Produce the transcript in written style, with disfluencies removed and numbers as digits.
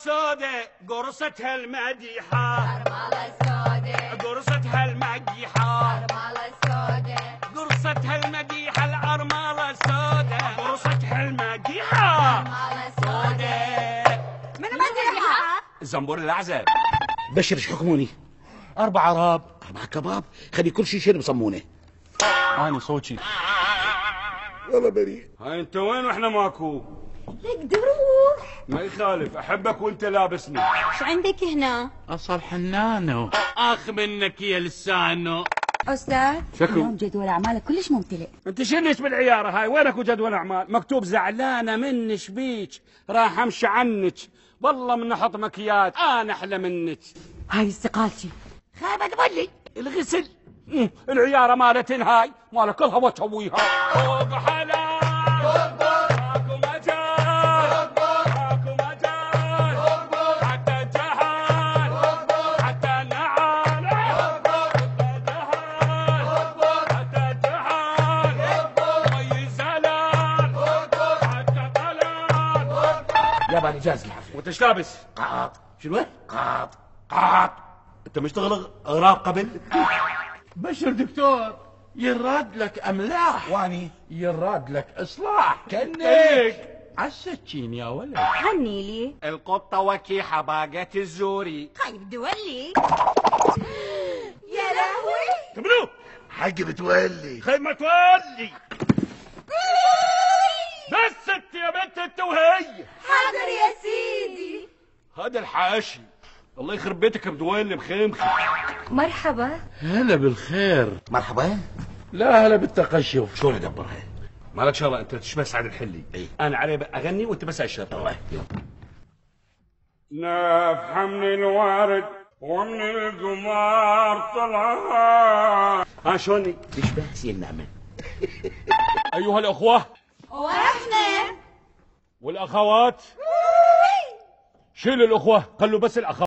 سودة قرصتها المديحة أرملة السودة قرصتها المديحة أرملة السودة قرصتها المديحة الأرملة السودة قرصتها المديحة أرملة السودة من مديحة الزنبور الأعزب. بشر ايش حكموني؟ 4 عراب 4 كباب، خلي كل شيء شنو بصمونه. أنا صوتي. والله بريء. هاي انت وين واحنا ماكو؟ نقدر نروح. ما يخالف، احبك وانت لابسني. شو عندك هنا؟ أصل حنانو. اخ منك يا لسانه. أستاذ شكو؟ اليوم جدول أعمالك كلش ممتلئ. انت شنش بالعياره هاي؟ وينك جدول اعمال؟ مكتوب زعلانه منش بيك، راح امشي عنك، والله من نحط مكياج انا احلى منك. هاي استقالتي. خابت ولي الغسل. العياره مالتين هاي مالك كلها وتسويها. فوق حلال ماكو مجال ماكو مجال حتى الجهال حتى النعال حتى الجهال مي الزلال حتى طلال. يابا انا جاهز الحفله. وانت ايش لابس؟ قاط. شنو؟ قاط. قاط. انت مشتغل اغراض قبل؟ بشر دكتور، يراد لك أملاح واني يراد لك إصلاح. كنك عالسكين يا ولد. غني لي. القطة وكيحة باقت الزوري. خايب دولي. يا لهوي. تمنو حق بتولي. خيمة تولي. بس انت يا بنت انت وهي. حاضر يا سيدي. هذا الحاشي الله يخرب بيتك بدويلي بخيمخي. مرحبا. هلا بالخير. مرحبا. لا هلا بالتقشف. شلون ادبرها؟ مالك شغله، انت تشبه سعد الحلي. اي. انا علي اغني وانت بس اشرب. الله. نفحة من الورد ومن القمار طلع. ها شلوني؟ تشبه سين نعمه. ايها الاخوه ورحنا. والاخوات، شيلوا الاخوه خلوا بس الاخوات.